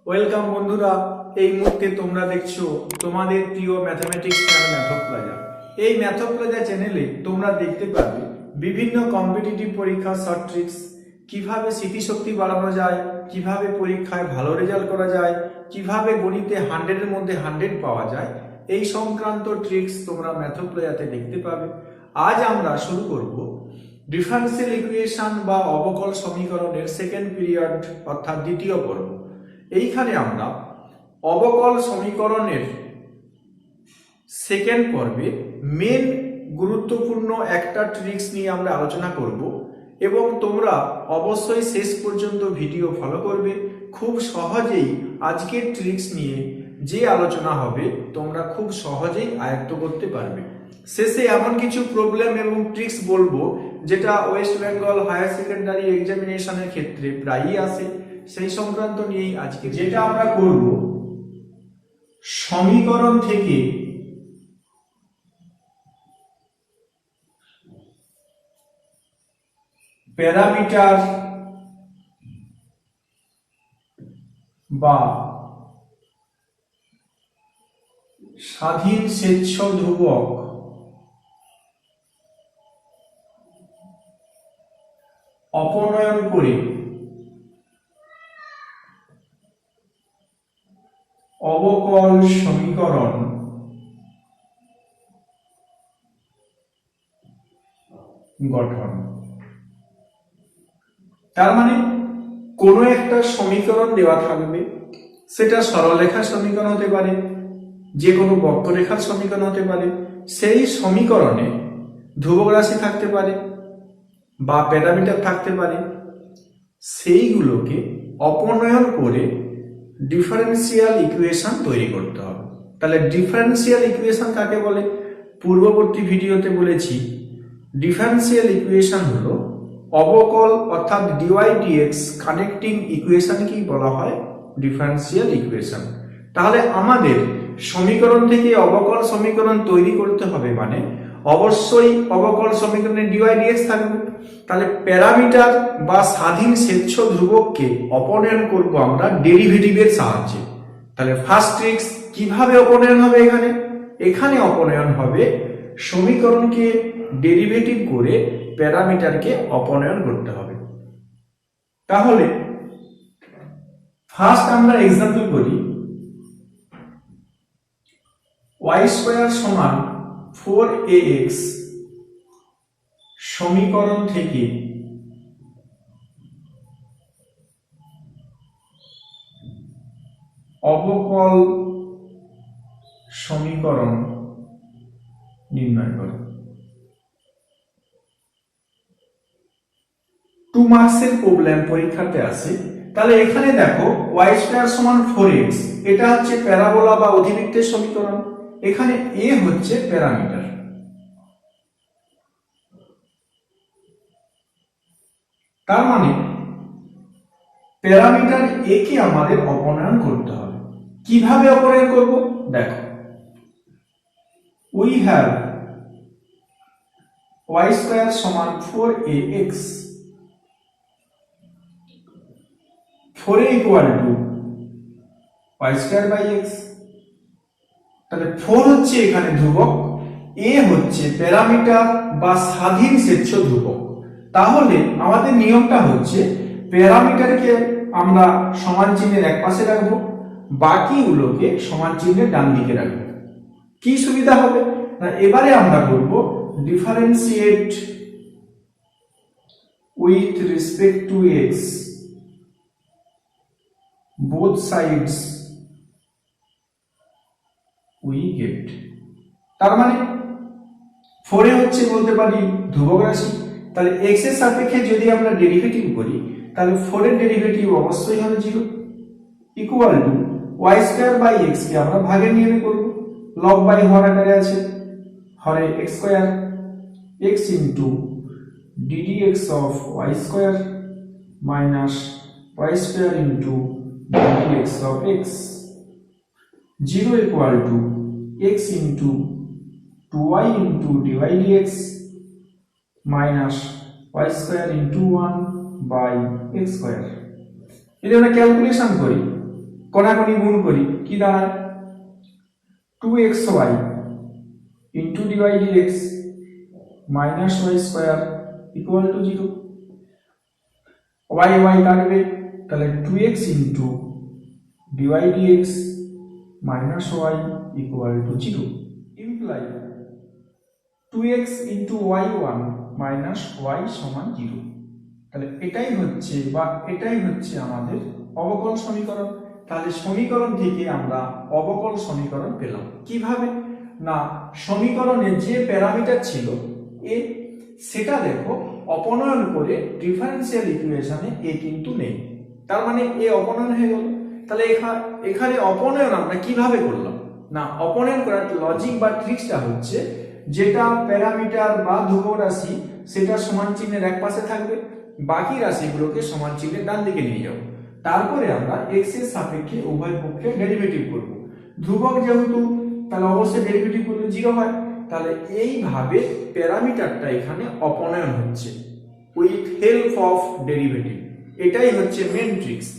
Welcome বন্ধুরা, এই মুহূর্তে তোমরা দেখছো তোমাদের প্রিয় ম্যাথমেটিক্স চ্যানেল ম্যাথপ্লাজা। এই ম্যাথপ্লাজা চ্যানেলে তোমরা দেখতে পাবে বিভিন্ন কম্পিটিটিভ পরীক্ষার শর্ট ট্রিক্স, কিভাবে স্মৃতিশক্তি বাড়ানো যায়, কিভাবে পরীক্ষায় ভালো রেজাল্ট করা যায়, কিভাবে গণিতে 100-এর মধ্যে 100 পাওয়া যায়, এই সংক্রান্ত ট্রিক্স তোমরা ম্যাথপ্লাজাতে দেখতে পাবে। আজ আমরা শুরু করব ডিফারেন্সিয়াল ইকুয়েশন বা অবকল সমীকরণের সেকেন্ড পিরিয়ড অর্থাৎ দ্বিতীয় পর্ব। এইখানে আমরা অবকল সমীকরণের সেকেন্ড পর্বে মেন গুরুত্বপূর্ণ একটা ট্রিক্স নিয়ে আমরা আলোচনা করব এবং তোমরা অবশ্যই শেষ পর্যন্ত ভিডিও ফলো করবে। খুব সহজেই আজকের ট্রিক্স নিয়ে যে আলোচনা হবে তোমরা খুব সহজেই আয়ত্ত করতে পারবে। শেষে এমন কিছু প্রবলেম এবং ট্রিক্স বলবো যেটা ওয়েস্ট বেঙ্গল হায়ার সেকেন্ডারি এক্সামিনেশনের ক্ষেত্রে প্রায়ই আসে, সেই সংক্রান্ত নিয়েই আজকে যেটা আমরা করব। সমীকরণ থেকে প্যারামিটার বা স্বাধীন স্বেচ্ছ ধ্রুবক অপনয়ন করে অবকল সমীকরণ গঠন। তার মানে কোনো একটা সমীকরণ দেওয়া থাকবে, সেটা সরলরেখার সমীকরণ হতে পারে, যে কোনো বক্ররেখার সমীকরণ হতে পারে। সেই সমীকরণে ধ্রুবক রাশি থাকতে পারে বা প্যারামিটার থাকতে পারে, সেইগুলোকে অপনয়ন করে ডিফারেন্সিয়াল ইকুয়েশন তৈরি করতে হবে। তাহলে ডিফারেন্সিয়াল ইকুয়েশন কাকে বলে? পূর্ববর্তী ভিডিওতে বলেছি ডিফারেন্সিয়াল ইকুয়েশন হলো অবকল অর্থাৎ ডিওয়াই ডিএক্স কানেক্টিং ইকুয়েশনকেই বলা হয় ডিফারেন্সিয়াল ইকুয়েশন। তাহলে আমাদের সমীকরণ থেকে অবকল সমীকরণ তৈরি করতে হবে, মানে অবশ্যই অবকল সমীকরণে ডিওয়াই ডিএক্স থাকবে। তাহলে প্যারামিটার বা স্বাধীন স্বেচ্ছ ধ্রুবককে অপনয়ন করব আমরা ডেরিভেটিভের সাহায্যে। তাহলে ফার্স্ট ট্রিক্স, কিভাবে অপনয়ন হবে? এখানে অপনয়ন হবে সমীকরণকে ডেরিভেটিভ করে প্যারামিটারকে অপনয়ন করতে হবে। তাহলে ফার্স্ট আমরা এক্সাম্পল করি। y স্কয়ার সমান 4ax সমীকরণ থেকে অবকল সমীকরণ নির্ণয় করো। 2 মার্কসের প্রবলেম পরীক্ষাতে আসে। তাহলে এখানে দেখো y স্কয়ার সমান 4x, এটা হচ্ছে প্যারাবোলা বা অধিবৃত্তের সমীকরণ। এখানে a হচ্ছে প্যারামিটার। তার মানে প্যারামিটার a কে আমাদের অপনয়ন করতে হবে। কিভাবে অপনয়ন করব? দেখো, উই হ্যাভ y স্কয়ার সমান 4ax, 4a equal to y square by x। তাহলে 4 হচ্ছে এখানে ধ্রুবক, a হচ্ছে প্যারামিটার বা স্বাধীন স্বেচ্ছ ধ্রুবক। তাহলে আমাদের নিয়মটা হচ্ছে প্যারামিটারকে আমরা সমান চিহ্নের এক পাশে রাখবো, বাকিগুলোকে সমান চিহ্নের ডান দিকে রাখবো। কি সুবিধা হবে? না, এবারে আমরা করব differentiate with respect to x both sides we get। তার মানে 4 এ হচ্ছে বলতে পারি ধ্রুবক রাশি। তাহলে x এর সাপেক্ষে যদি আমরা ডেরিভেটিভ করি তাহলে 4 এর ডেরিভেটিভ অবশ্যই হবে 0 equal to y square by x কে আমরা ভাগের নিয়মে করব। লব বাই হর আকারে আছে, হরে x square x into ddx of y square minus y square into ddx of x, 0 equal to x into 2y into dy dx minus y square into 1 by x square। যদি আমরা calculation করি কণাকণি গুণ করি, কি দাঁড়ায় 2xy into dy dx minus y square equal to 0। Y y কাটবে, তাহলে 2x into dy dx minus y equal to 0 imply 2x into y one minus y সমান 0। তাহলে এটাই হচ্ছে আমাদের অবকল সমীকরণ। তাহলে সমীকরণ থেকে আমরা অবকল সমীকরণ পেলাম কিভাবে? না, সমীকরণে যে প্যারামিটার ছিল এ, সেটা দেখো অপনয়ন করে ডিফারেন্সিয়াল ইকুয়েশনে এ কিন্তু নেই, তার মানে এ অপনয়ন হয়ে গেল। তাহলে এখানে অপনয়ন আমরা কিভাবে করলাম? না, অপনয়ন করার লজিক বা ট্রিক্সটা হচ্ছে, যেটা প্যারামিটার বা ধ্রুবক রাশি সেটা সমান চিহ্নের এক পাশে থাকবে, বাকি রাশিগুলোকে সমান চিহ্নের ডান দিকে নিয়ে যাব। তারপরে আমরা x এর সাপেক্ষে উভয় পক্ষে ডেরিভেটিভ করব। ধ্রুবক যেহেতু, তাহলে অবশ্যই ডেরিভেটিভ করলে 0 হয়। তাহলে এইভাবে প্যারামিটারটা এখানে অপনয়ন হচ্ছে উইথ হেল্প অফ ডেরিভেটিভ। এটাই হচ্ছে মেন ট্রিক্স।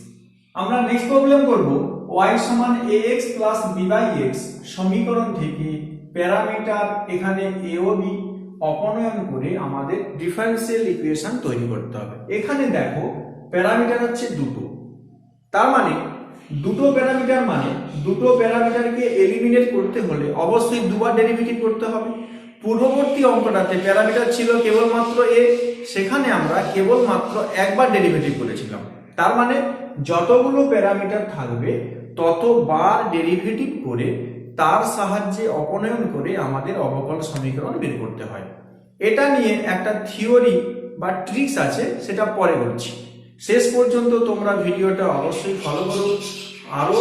আমরা নেক্সট প্রবলেম করব y সমান ax plus b by x সমীকরণ থেকে প্যারামিটার এখানে a ও b অপনয়ন করে আমাদের ডিফারেন্সিয়াল ইকুয়েশন তৈরি করতে হবে। এখানে দেখো প্যারামিটার হচ্ছে দুটো, তার মানে দুটো প্যারামিটারকে এলিমিনেট করতে হলে অবশ্যই দুবার ডেরিভেটিভ করতে হবে। পূর্ববর্তী অঙ্কটাতে প্যারামিটার ছিল কেবলমাত্র a, সেখানে আমরা কেবলমাত্র একবার ডেরিভেটিভ করেছিলাম। তার মানে যতগুলো প্যারামিটার থাকবে ততবার ডেরিভেটিভ করে তার সাহায্যে অপনয়ন করে আমাদের অবকল সমীকরণ বের করতে হয়। এটা নিয়ে একটা থিওরি বা ট্রিক্স আছে, সেটা পরে বলছি। শেষ পর্যন্ত তোমরা ভিডিওটা অবশ্যই ফলো করো। আরো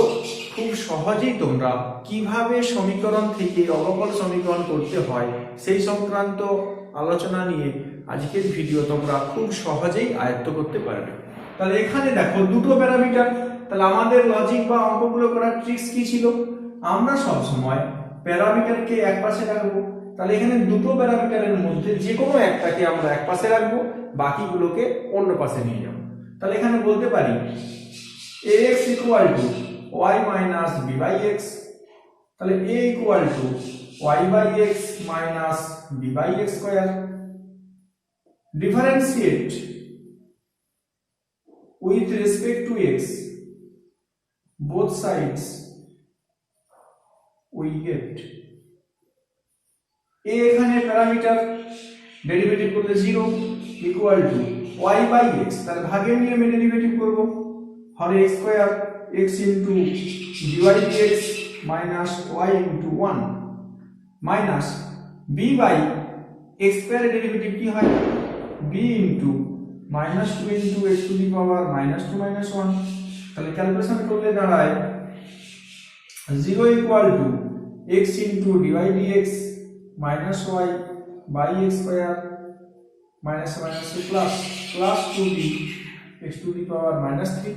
খুব সহজেই তোমরা কিভাবে সমীকরণ থেকে অবকল সমীকরণ করতে হয় সেই সংক্রান্ত আলোচনা নিয়ে আজকের ভিডিও তোমরা খুব সহজেই আয়ত্ত করতে পারবে। তাহলে এখানে দেখো দুটো প্যারামিটার, তাহলে আমাদের লজিক বা অঙ্কগুলো করার ট্রিক্স কি ছিল? আমরা সব সময় প্যারামিটারকে এক পাশে রাখবো। তাহলে এখানে দুটো প্যারামিটারের মধ্যে যে কোনো একটাকে আমরা এক পাশে রাখবো, বাকিগুলোকে অন্য পাশে নিয়ে যাবো। তাহলে এখানে বলতে পারি ax equal to y minus b by x। তাহলে a equal to y by x minus b by x square. Differentiate with respect to x both sides we get a এখানে প্যারামিটার, ডেরিভেটিভ করলে 0 equal to y by x, তাহলে ভাগের নিয়মে derivative করব, হরে x square x into dy dx minus y into 1 minus b by x square derivative কি হয় b into minus 2 into x to the power minus 2 minus 1। তাহলে calculation করলে দাঁড়ায় 0 equal to x into dy dx minus y by x square minus minus plus 2b x to the power minus 3।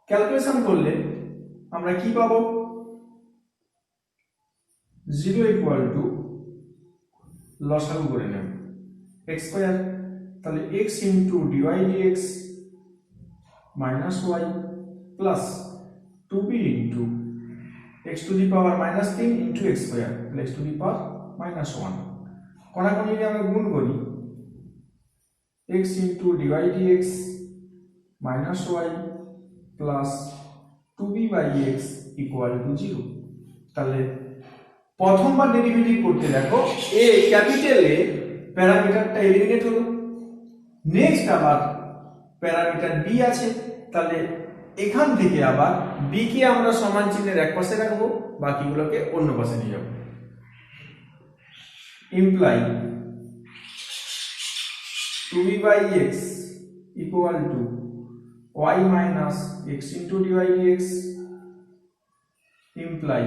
Calculation করলে আমরা কি পাবো? 0 equal two লসাগু করে নেব x স্কয়ার, তাহলে x into dy dx minus y plus 2b into x to the power minus 3 into x square, তাহলে x to the power minus 1। কণাকণি নিয়ে আমরা গুণ করি, x into dy dx minus y plus 2b by x equal to 0। তাহলে প্রথমবার derivative করতে দেখো a ক্যাপিটাল A প্যারামিটারটা এলিমিনেট হলো। নেক্সট আবার প্যারামিটার b আছে, তাহলে এখান থেকে আবার b কে আমরা সমান চিহ্নের এক পাশে রাখবো, বাকিগুলোকে অন্য পাশে নিয়ে যাব। Imply 2b by x equal to y minus x into dy dx imply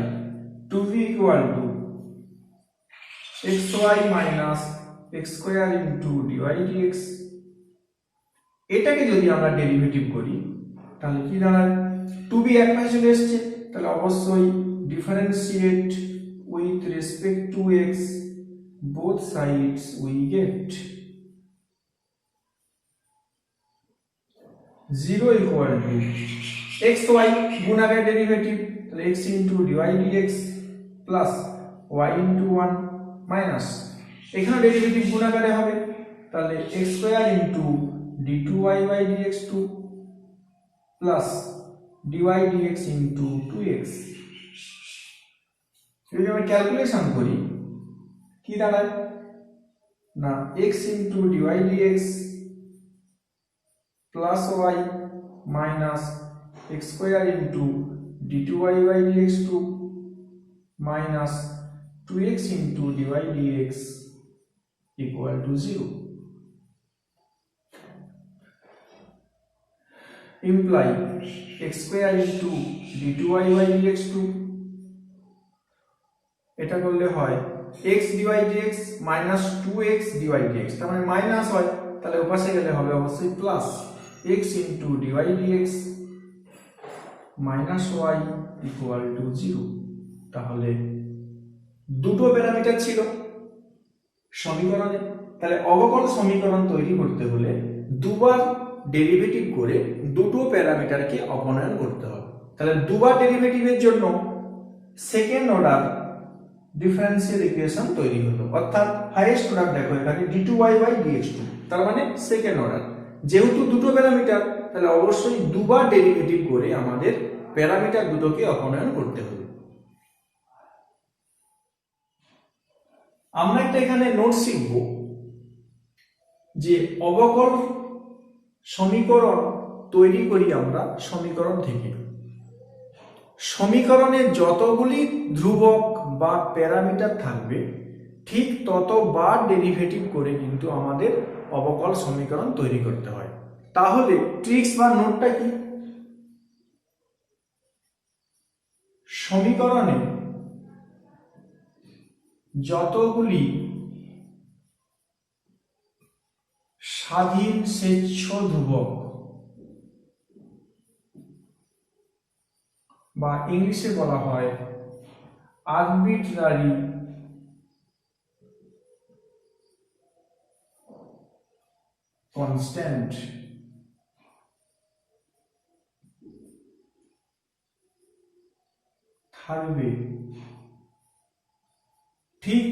2b equal to xy minus x square into dy dx। এটাকে যদি আমরা ডেরিভেটিভ করি তাহলে কি দাঁড়ায়? 2b এক পাশে চলে এসেছে, তাহলে অবশ্যই differentiate with respect to x both sides we get 0 equal to x y গুণাকার ডেরিভেটিভ, তাহলে x into dy d x plus y into 1 minus এখানে ডেরিভেটিভ গুণাকারে হবে, তাহলে x square into d two y by d x two plus d y d x into 2x। যদি আমি calculation করি কি দাঁড়ায় না x into dy d x plus y minus x square into d two y by d x two minus 2x into dy dx equal to 0 imply x square into d2y by dx2 এটা করলে হয় x dy dx minus 2x dy dx, তার মানে minus হয়, তাহলে ওপাশে গেলে হবে অবশ্যই plus x into dy dx minus y equal to 0। তাহলে দুটো প্যারামিটার ছিল সমীকরণে, তাহলে অবকল সমীকরণ তৈরি করতে হলে দুবার ডেরিভেটিভ করে দুটো প্যারামিটারকে অপনয়ন করতে হবে। তাহলে দুবার ডেরিভেটিভের জন্য সেকেন্ড অর্ডার ডিফারেন্সিয়াল ইকুয়েশন তৈরি হলো, অর্থাৎ হাইয়েস্ট অর্ডার দেখো এখানে d2y বাই dx2, তার মানে সেকেন্ড অর্ডার। যেহেতু দুটো প্যারামিটার তাহলে অবশ্যই দুবার ডেরিভেটিভ করে আমাদের প্যারামিটার দুটোকে অপনয়ন করতে হবে। আমরা একটা এখানে নোট শিখব যে অবকল সমীকরণ তৈরি করি আমরা সমীকরণ থেকে। সমীকরণে যতগুলি ধ্রুবক বা প্যারামিটার থাকবে ঠিক ততবার ডেরিভেটিভ করে কিন্তু আমাদের অবকল সমীকরণ তৈরি করতে হয়। তাহলে ট্রিক্স বা নোটটা কি? সমীকরণে যতগুলি স্বাধীন স্বেচ্ছ ধ্রুবক বা ইংলিশে বলা হয় আরবিট্রারি কনস্ট্যান্ট থাকবে ঠিক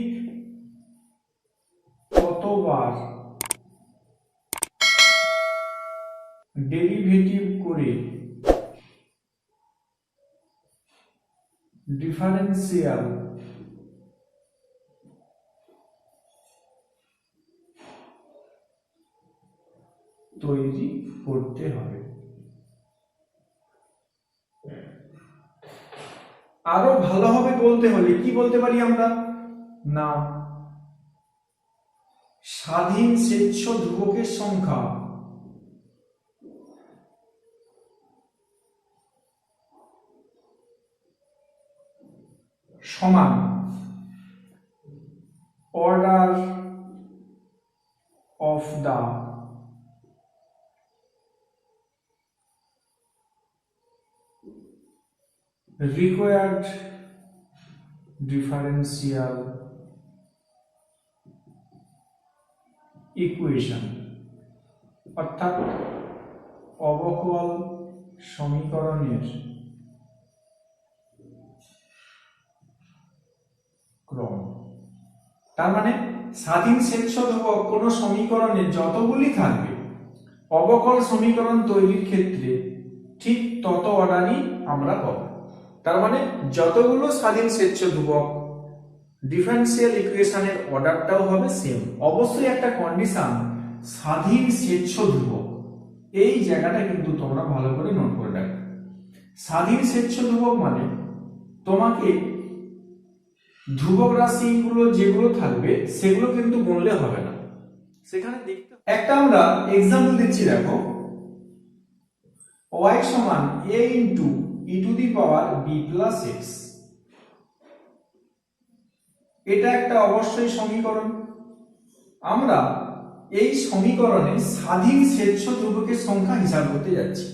ততবার ডেরিভেটিভ করে ডিফারেন্সিয়াল তৈরি করতে হবে। আরো ভালোভাবে বলতে হলে কি বলতে পারি আমরা না স্বাধীন স্বেচ্ছ ধ্রুবকের সংখ্যা সমান order of the required differential equation, অর্থাৎ অবকল সমীকরণের ক্রম। তার মানে স্বাধীন স্বেচ্ছ ধ্রুবক কোন সমীকরণে যতগুলি থাকবে অবকল সমীকরণ তৈরির ক্ষেত্রে ঠিক তত অর্ডারই আমরা পাব। তার মানে যতগুলো স্বাধীন স্বেচ্ছ ধ্রুবক ডিফারেন্সিয়াল ইকুয়েশনের অর্ডারটাও হবে সেম। অবশ্যই একটা কন্ডিশন স্বাধীন স্বেচ্ছ ধ্রুবক, এই জায়গাটা কিন্তু তোমরা ভালো করে নোট করে রাখবে। স্বাধীন স্বেচ্ছ ধ্রুবক মানে তোমাকে ধ্রুবক রাশিগুলো যেগুলো থাকবে সেগুলো কিন্তু বললে হবে না, সেখানে দেখতে একটা আমরা এক্সাম্পল দিচ্ছি। দেখো y সমান a into e two the power b plus x, এটা একটা অবশ্যই সমীকরণ। আমরা এই সমীকরণে স্বাধীন স্বেচ্ছ ধ্রুবকের সংখ্যা হিসাব করতে যাচ্ছি।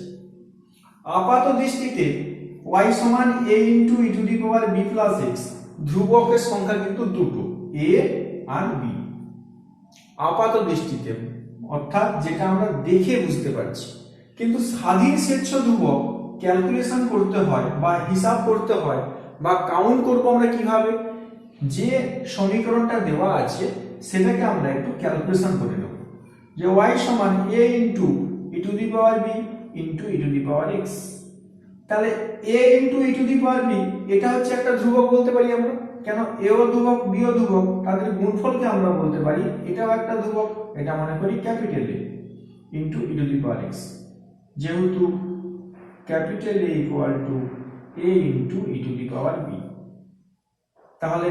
আপাত দৃষ্টিতে y সমান a into e two the power b plus x, ধ্রুবকের সংখ্যা কিন্তু দুটো a আর b আপাত দৃষ্টিতে, অর্থাৎ যেটা আমরা দেখে বুঝতে পারছি। কিন্তু স্বাধীন স্বেচ্ছ ধ্রুবক ক্যালকুলেশন করতে হয় বা হিসাব করতে হয় বা কাউন্ট করবো আমরা কিভাবে, যে সমীকরণটা দেওয়া আছে সেটাকে আমরা একটু ক্যালকুলেশন করে নেব, যে y সমান a into e to the power b into e to the power x. তাহলে a into e to the power b এটা হচ্ছে একটা ধ্রুবক বলতে পারি আমরা, কেন a ও ধ্রুবক b ও ধ্রুবক, তাদের গুণফলকে আমরা বলতে পারি এটাও একটা ধ্রুবক, এটা মনে করি capital A into e to the power x, যেহেতু capital A equal to a into e to the power b. তাহলে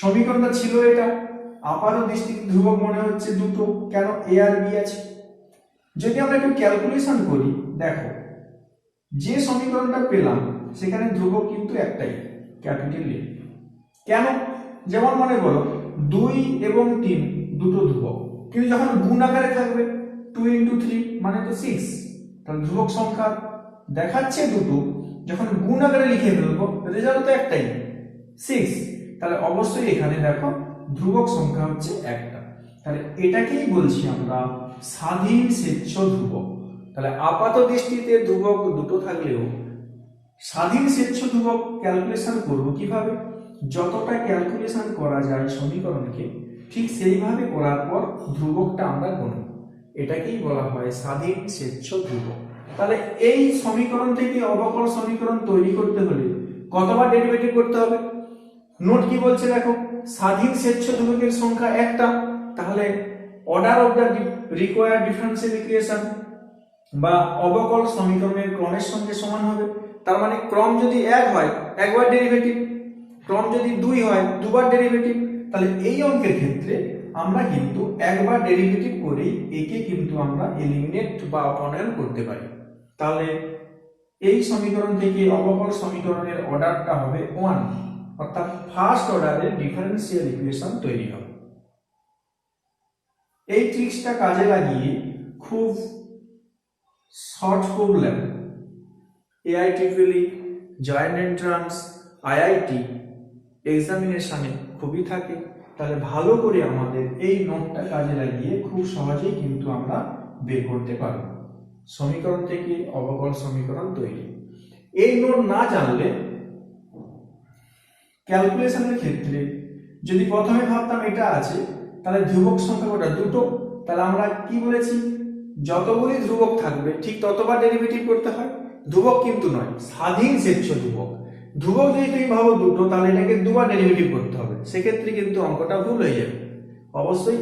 সমীকরণটা ছিল এটা, আপাত দৃষ্টিতে ধ্রুবক মনে হচ্ছে দুটো, কেন a আর b আছে। যদি আমরা একটু ক্যালকুলেশন করি, দেখো যে সমীকরণটা পেলাম সেখানে ধ্রুবক কিন্তু একটাই, ক্যাপিটাল A। কেন, যেমন মনে করো 2 এবং 3 দুটো ধ্রুবক, কিন্তু যখন গুণ আকারে থাকবে 2 ইন্টু 3 মানে তো 6, তাহলে ধ্রুবক সংখ্যা দেখাচ্ছে দুটো, যখন গুণ আকারে লিখে ফেলবো রেজাল্ট তো একটাই 6, তাহলে অবশ্যই এখানে দেখো ধ্রুবক সংখ্যা হচ্ছে একটা। তাহলে এটাকেই বলছি আমরা স্বাধীন স্বেচ্ছ ধ্রুবক। তাহলে আপাত দৃষ্টিতে ধ্রুবক দুটো থাকলেও স্বাধীন স্বেচ্ছ ধ্রুবক ক্যালকুলেশন করব কিভাবে, যতটা ক্যালকুলেশন করা যায় সমীকরণকে ঠিক সেইভাবে করার পর ধ্রুবকটা আমরা গুনব, এটাকেই বলা হয় স্বাধীন স্বেচ্ছ ধ্রুবক। তাহলে এই সমীকরণ থেকে অবকল সমীকরণ তৈরি করতে হলে কতবার ডেরিভেটিভ করতে হবে, নোট কি বলছে দেখো, স্বাধীন স্বেচ্ছ ধ্রুবকের সংখ্যা একটা, তাহলে order of the required differential equation বা অবকল সমীকরণের ক্রমের সঙ্গে সমান হবে। তার মানে ক্রম যদি 1 হয় একবার ডেরিভেটিভ, ক্রম যদি 2 হয় দুবার ডেরিভেটিভ। তাহলে এই অঙ্কের ক্ষেত্রে আমরা কিন্তু একবার ডেরিভেটিভ করেই একে কিন্তু আমরা এলিমিনেট বা অপনয়ন করতে পারি। তাহলে এই সমীকরণ থেকে অবকল সমীকরণের অর্ডারটা হবে 1, অর্থাৎ ফার্স্ট অর্ডারের ডিফারেন্সিয়াল ইকুয়েশন তৈরি হবে। এই ট্রিক্সটা কাজে লাগিয়ে খুব short problem AIEEE joint entrance IIT এক্সামিনেশনে খুবই থাকে, তাহলে ভালো করে আমাদের এই নোটটা কাজে লাগিয়ে খুব সহজেই কিন্তু আমরা বের করতে পারব সমীকরণ থেকে অবকল সমীকরণ তৈরি। এই নোট না জানলে ক্যালকুলেশনের ক্ষেত্রে যদি প্রথমে ভাবতাম এটা আছে তাহলে ধ্রুবক সংখ্যা কটা, দুটো, তাহলে আমরা কি বলেছি যতগুলি ধ্রুবক থাকবে ঠিক ততবার ডেরিভেটিভ করতে হয়, ধ্রুবক কিন্তু নয়, স্বাধীন স্বেচ্ছ ধ্রুবক। ধ্রুবক যদি তুমি ভাবো দুটো তাহলে এটাকে দুবার ডেরিভেটিভ করতে হবে, সেক্ষেত্রে কিন্তু অঙ্কটা ভুল হয়ে যাবে। অবশ্যই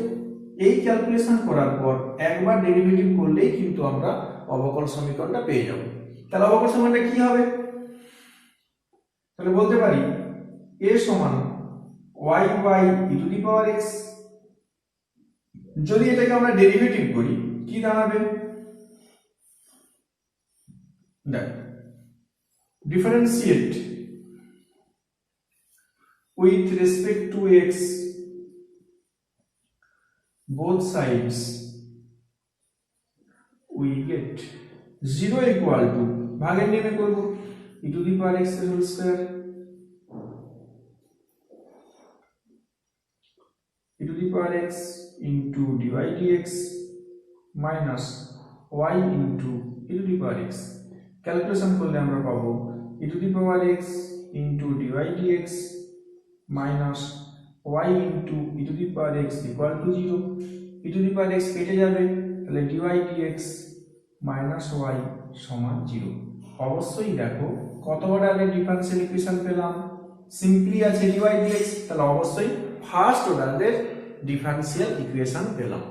এই ক্যালকুলেশন করার পর একবার ডেরিভেটিভ করলেই কিন্তু আমরা অবকল সমীকরণটা পেয়ে যাব। তাহলে অবকল সমীকরণটা কি হবে, তাহলে বলতে পারি a সমান y by e to the power x। যদি এটাকে আমরা ডেরিভেটিভ করি কি দাঁড়াবে, দেখ differentiate with respect to x both sides we get 0 equal to ভাগের নিয়মে করব e to the power x এর whole square e to the power x into dy dx minus y into e to the power x। Calculation করলে আমরা পাবো e to the power x into dy dx minus y into e to the power x equal to 0। e to the power x কেটে যাবে, তাহলে dy dx minus y সমান 0। অবশ্যই দেখো কতবার আগে ডিফারেন্সিয়াল ইকুয়েশন পেলাম, সিম্পলি আছে dy dx, তাহলে অবশ্যই ফার্স্ট অর্ডারের ডিফারেন্সিয়াল ইকুয়েশন পেলাম।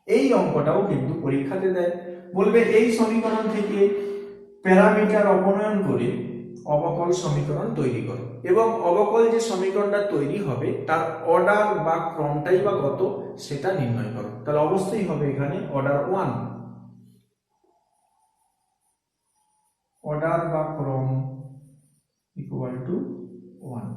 এই অঙ্কটাও কিন্তু পরীক্ষাতে দেয়, বলবে এই সমীকরণ থেকে প্যারামিটার অপনয়ন করে অবকল সমীকরণ তৈরি করো, এবং অবকল যে সমীকরণটা তৈরি হবে তার অর্ডার বা ক্রমটাই বা কত সেটা নির্ণয় করো। তাহলে অবশ্যই হবে এখানে অর্ডার 1, অর্ডার বা ক্রম ইকুয়াল টু 1।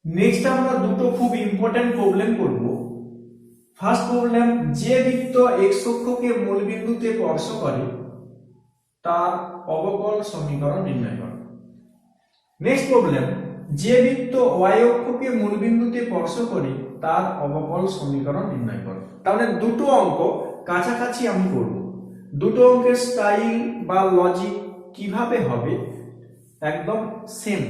নেক্সট আমরা দুটো খুব ইম্পর্টেন্ট প্রবলেম করব। ফার্স্ট প্রবলেম, যে বৃত্ত x অক্ষকে মূল বিন্দুতে স্পর্শ করে তার অবকল সমীকরণ নির্ণয় করো। নেক্সট প্রবলেম, যে বৃত্ত y অক্ষকে মূল বিন্দুতে স্পর্শ করে তার অবকল সমীকরণ নির্ণয় করো। তাহলে দুটো অঙ্ক কাছাকাছি আমি করব। দুটো অঙ্কের স্টাইল বা লজিক কিভাবে হবে একদম সেম।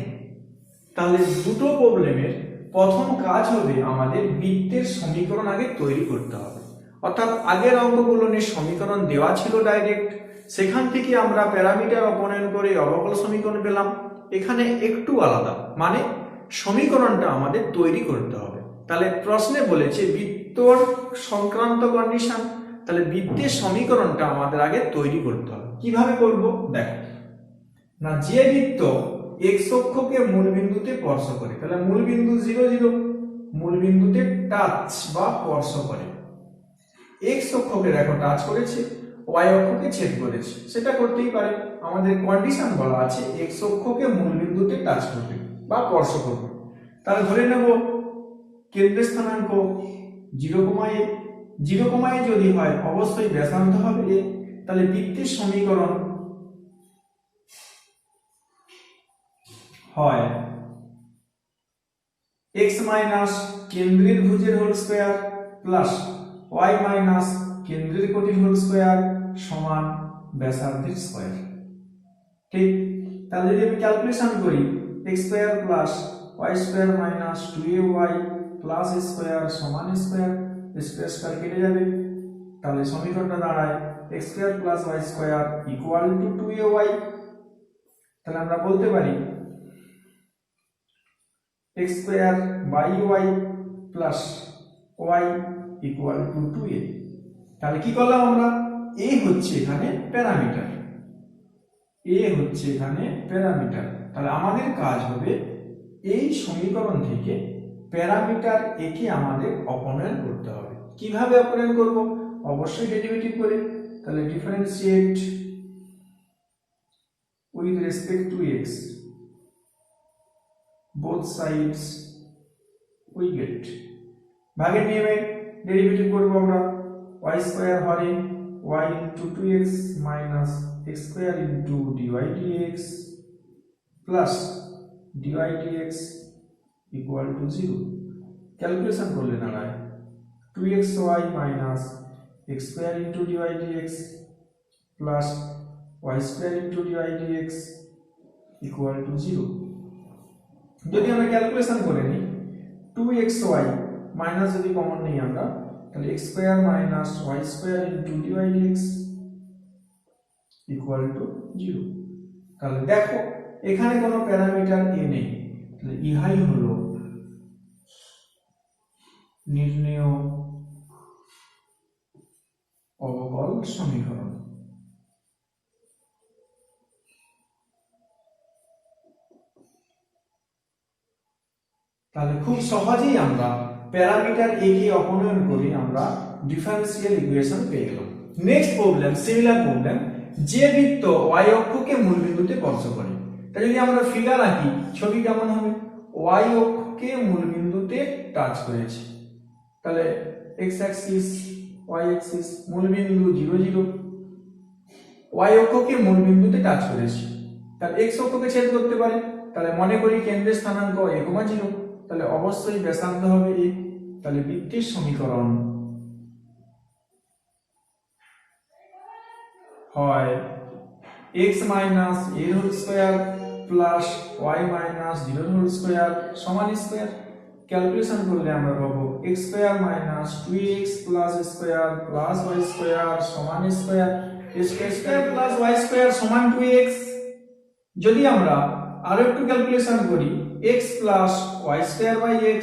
তাহলে দুটো প্রবলেমের প্রথম কাজ হবে আমাদের বৃত্তের সমীকরণ আগে তৈরি করতে হবে। অর্থাৎ আগের অঙ্কগুলো নিয়ে সমীকরণ দেওয়া ছিল ডাইরেক্ট, সেখান থেকে আমরা প্যারামিটার অপনয়ন করে অবকল সমীকরণ পেলাম। এখানে একটু আলাদা, মানে সমীকরণটা আমাদের তৈরি করতে হবে। তাহলে প্রশ্নে বলেছে বৃত্তর সংক্রান্ত কন্ডিশন, তাহলে বৃত্তের সমীকরণটা আমাদের আগে তৈরি করতে হবে। কিভাবে করব দেখো না, যে বৃত্ত এক্স অক্ষকে মূল বিন্দুতে স্পর্শ করে, তাহলে মূল বিন্দু 0 0 মূল বিন্দুতে টাচ বা স্পর্শ করে। এক্স অক্ষকে দেখো টাচ করেছে, ওয়াই অক্ষকে ছেদ করেছে, সেটা করতেই পারে। আমাদের কন্ডিশন বলা আছে এক্স অক্ষকে মূল বিন্দুতে টাচ করবে বা স্পর্শ করবে। তাহলে ধরে নেব কেন্দ্রের স্থানাঙ্ক 0,a, 0,a যদি হয় অবশ্যই ব্যাসার্ধ হবে a। তাহলে বৃত্তের সমীকরণ হয় x মাইনাস কেন্দ্রের ভুজের whole square plus y minus কেন্দ্রের কোটির হোল স্কয়ার সমান ব্যাসার্ধের স্কয়ার। ঠিক, তাহলে যদি আমি ক্যালকুলেশন করি x square plus y square minus 2ay plus square সমান স্কয়ার, স্কয়ার স্কয়ার কেটে যাবে। তাহলে সমীকরণটা দাঁড়ায় x square plus y square equal to 2ay। তাহলে আমরা বলতে পারি x square by y plus y equal to 2a। তাহলে কি করলাম আমরা, a হচ্ছে এখানে প্যারামিটার, a হচ্ছে এখানে প্যারামিটার। তাহলে আমাদের কাজ হবে এই সমীকরণ থেকে প্যারামিটার a কে আমাদের অপনয়ন করতে হবে। কিভাবে অপনয়ন করব, অবশ্যই ডেরিভেটিভ করে। তাহলে differentiate with respect to x, both sides we get। ভাগের নিয়মে ডেরিভেটিভ করব আমরা, y square Hare y into 2x minus x square into dy dx plus dy dx equal to 0। Calculation করলে দাঁড়ায় 2xy minus x square into dy dx plus y square into dy dx equal to 0। যদি আমরা calculation করে নিই 2xy minus যদি common নেই আমরা, তাহলে x square minus y square into dy dx equal to 0। তাহলে দেখো এখানে কোনো প্যারামিটার a নেই, তাহলে ইহাই হলো নির্ণেয় অবকল সমীকরণ। তাহলে খুব সহজেই আমরা প্যারামিটার a কে অপনয়ন করে আমরা ডিফারেনশিয়াল ইকুয়েশন পেয়ে গেলাম। নেক্সট প্রবলেম, সিমিলার প্রবলেম, যে বৃত্ত y অক্ষকে মূল বিন্দুতে স্পর্শ করে। তাই যদি আমরা ফিগার আঁকি ছবি কেমন হবে, y অক্ষকে মূল বিন্দুতে টাচ করেছে, তাহলে x অ্যাক্সিস y অ্যাক্সিস মূল বিন্দু 0 0, y অক্ষকে মূল বিন্দুতে টাচ করেছে, তাহলে x অক্ষকে ছেদ করতে পারে। তাহলে মনে করি কেন্দ্রের স্থানাঙ্ক a, 0, তাহলে অবশ্যই ব্যাসার্ধ হবে a। তাহলে বৃত্তের সমীকরণ হয় x minus a whole square plus y minus 0 whole square সমান স্কয়ার। ক্যালকুলেশন করলে আমরা পাবো x square minus 2x plus square plus y square সমান square, square plus y square সমান 2x। যদি আমরা আরো একটু ক্যালকুলেশন করি x plus y square by x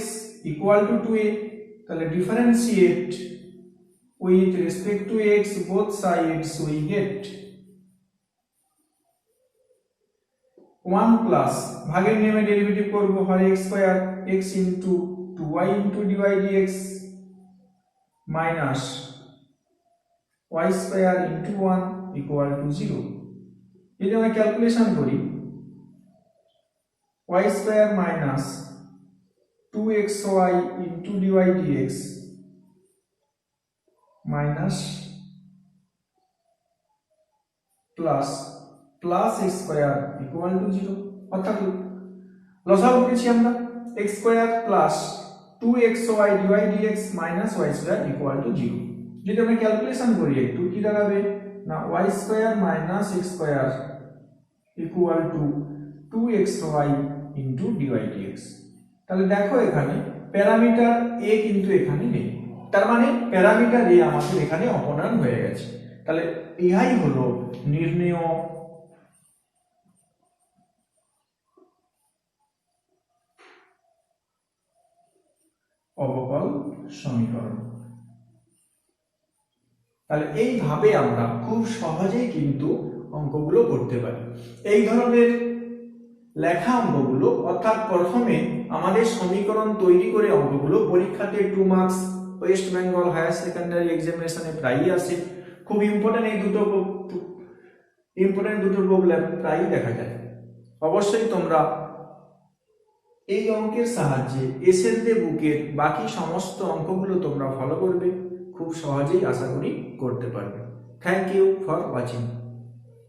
equal to 2a, তাহলে differentiate with respect to x both sides we get 1 plus ভাগের নিয়মে ডেরিভেটিভ করব হরে x square x into 2y into dy dx minus y square into 1 equal to 0। যদি আমরা calculation করি y square minus 2xy into dy dx minus plus plus x square equal to 0। অর্থাৎ লসাগু পেয়েছি আমরা x square plus 2xy dy dx minus y square equal to 0। যদি আমরা calculation করি একটু কি দাঁড়াবে না y square minus x square equal two 2xy into dy dx। তাহলে দেখো এখানে প্যারামিটার a কিন্তু এখানে নেই, তার মানে প্যারামিটার a আমাদের এখানে অপনয়ন হয়ে গেছে। তাহলে ইহাই হলো নির্ণেয় অবকল সমীকরণ। তাহলে এইভাবে আমরা খুব সহজেই কিন্তু অঙ্কগুলো করতে পারি। এই ধরনের লেখা অঙ্কগুলো অর্থাৎ প্রথমে আমাদের সমীকরণ তৈরি করে অঙ্কগুলো পরীক্ষাতে 2 marks West Bengal higher secondary এক্সামিনেশনে প্রায়ই আসে। খুব ইম্পর্টেন্ট দুটো প্রবলেম প্রায়ই দেখা যায়। অবশ্যই তোমরা এই অঙ্কের সাহায্যে এসএলডি বুকের বাকি সমস্ত অঙ্কগুলো তোমরা ফলো করবে, খুব সহজেই আশা করি করতে পারবে। Thank you for watching.